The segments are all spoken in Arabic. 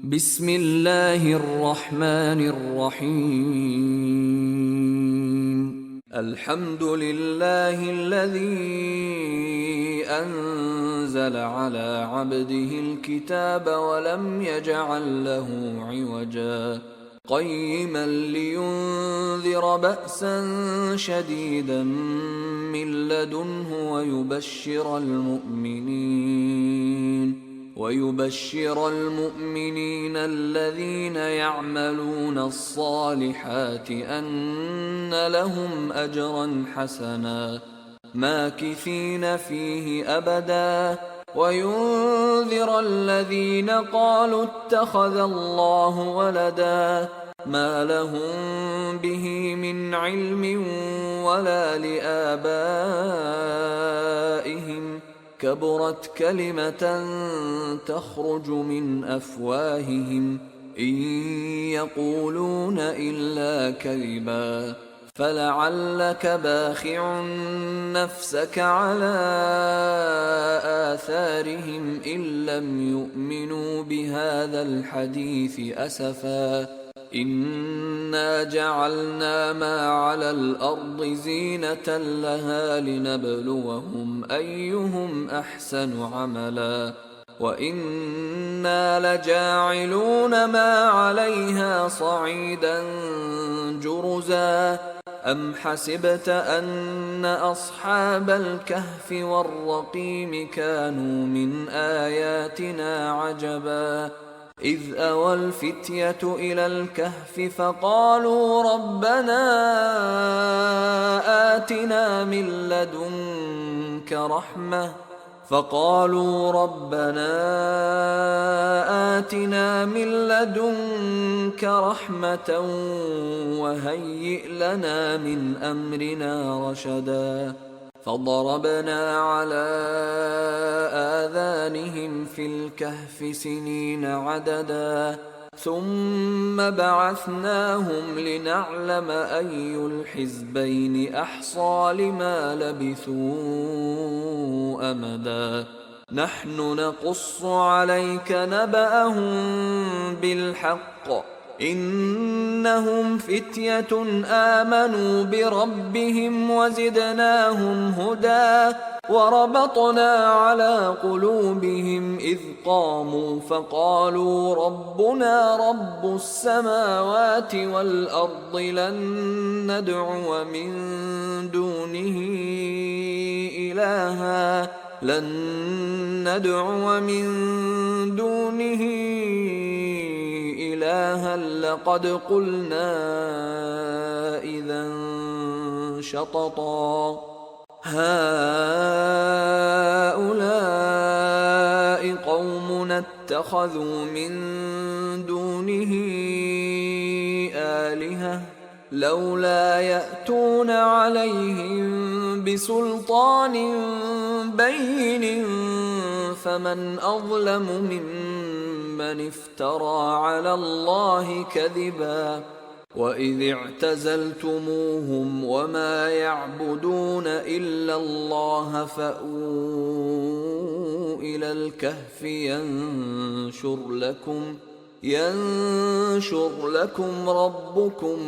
بسم الله الرحمن الرحيم. الحمد لله الذي أنزل على عبده الكتاب ولم يجعل له عوجا قيما لينذر بأسا شديدا من لدنه ويبشر المؤمنين الذين يعملون الصالحات أن لهم أجرا حسنا ماكثين فيه أبدا وينذر الذين قالوا اتخذ الله ولدا ما لهم به من علم ولا لآبائهم كبرت كلمة تخرج من أفواههم إن يقولون إلا كذبا فلعلك باخع نفسك على آثارهم إن لم يؤمنوا بهذا الحديث أسفا إنا جعلنا ما على الأرض زينة لها لنبلوهم أيهم أحسن عملا وإنا لجاعلون ما عليها صعيدا جرزا أم حسبت أن أصحاب الكهف والرقيم كانوا من آياتنا عجبا إذ أوى الفتية إلى الكهف فقالوا ربنا آتنا من لدنك رحمة وهيئ لنا من أمرنا رشدا فضربنا على آذانهم في الكهف سنين عددا ثم بعثناهم لنعلم أي الحزبين أحصى لما لبثوا أمدا نحن نقص عليك نبأهم بالحق إنهم فتية آمنوا بربهم وزدناهم هدى وربطنا على قلوبهم إذ قاموا فقالوا ربنا رب السماوات والأرض لن ندعو من دونه إلها لقد قلنا إذا شططا هؤلاء قومنا اتخذوا من دونه آلهة لولا يأتون عليهم بسلطان بين فمن أظلم ممن افترى على الله كذبا وإذ اعتزلتموهم وما يعبدون إلا الله فأووا إلى الكهف ينشر لكم ربكم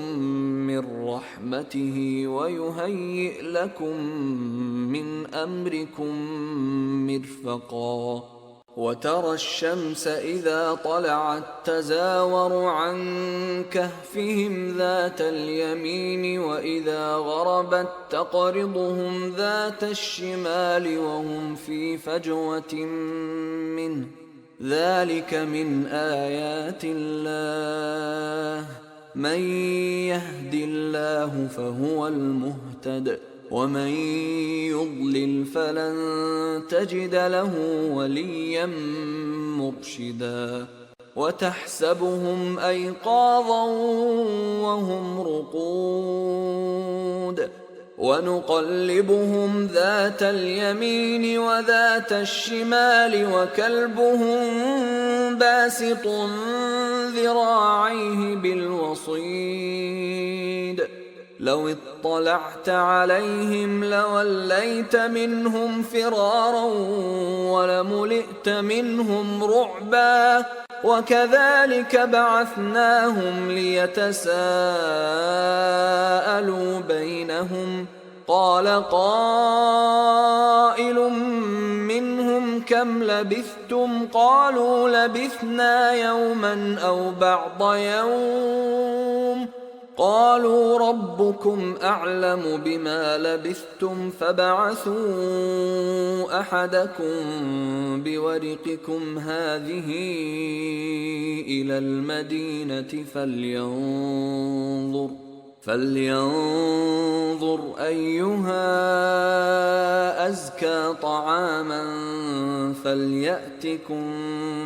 من رحمته ويهيئ لكم من أمركم مرفقا وترى الشمس إذا طلعت تزاور عن كهفهم ذات اليمين وإذا غربت تقرضهم ذات الشمال وهم في فجوة منه ذلك من آيات الله من يهد الله فهو المهتد ومن يضلل فلن تجد له وليا مرشدا وتحسبهم أيقاظا وهم رقود ونقلبهم ذات اليمين وذات الشمال وكلبهم باسط ذراعيه بالوصيد لو اطلعت عليهم لوليت منهم فرارا ولملئت منهم رعبا وكذلك بعثناهم ليتساءلوا بينهم قال قائل منهم كم لبثتم قالوا لبثنا يوما أو بعض يوم قالوا ربكم أعلم بما لبثتم فابعثوا أحدكم بورقكم هذه إلى المدينة فلينظر أيها أزكى طعاما فليأتكم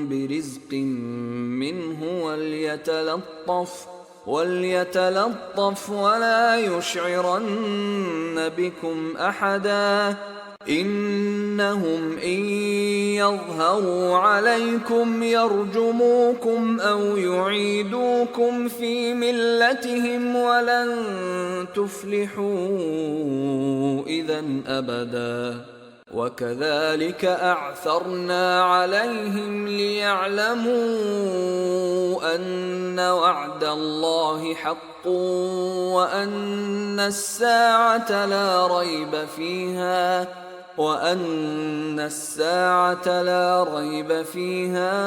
برزق منه وليتلطف ولا يشعرن بكم أحدا إنهم إن يظهروا عليكم يرجموكم أو يعيدوكم في ملتهم ولن تفلحوا إذا أبدا وكذلك أعثرنا عليهم ليعلموا أن وعد الله حق وأن الساعة لا ريب فيها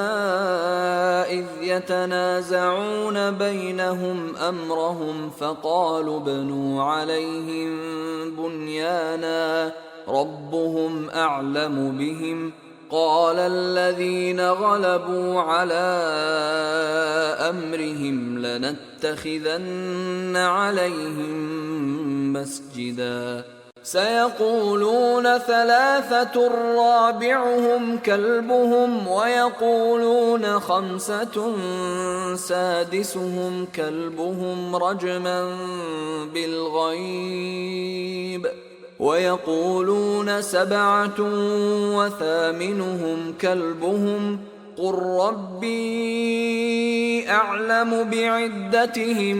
إذ يتنازعون بينهم أمرهم فقالوا ابنوا عليهم بنيانا ربهم أعلم بهم قال الذين غلبوا على أمرهم لنتخذن عليهم مسجدا سيقولون ثلاثة رابعهم كلبهم ويقولون خمسة سادسهم كلبهم رجما بالغيب ويقولون سبعة وثامنهم كلبهم قل ربي أعلم بعدتهم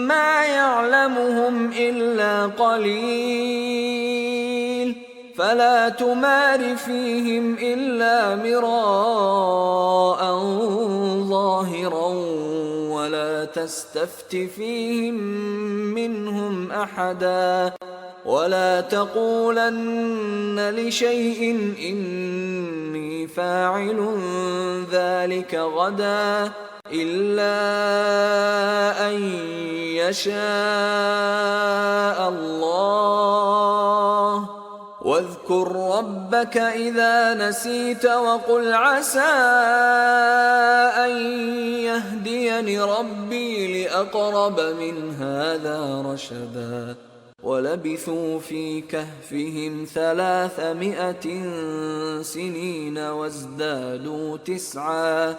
ما يعلمهم إلا قليل فلا تمار فيهم إلا مراء ظاهرا ولا تستفت فيهم منهم أحدا ولا تقولن لشيء إني فاعل ذلك غدا إلا أن يشاء الله واذكر ربك إذا نسيت وقل عسى أن يهديني ربي لأقرب من هذا رشدا ولبثوا في كهفهم 300 سنين وازدادوا 9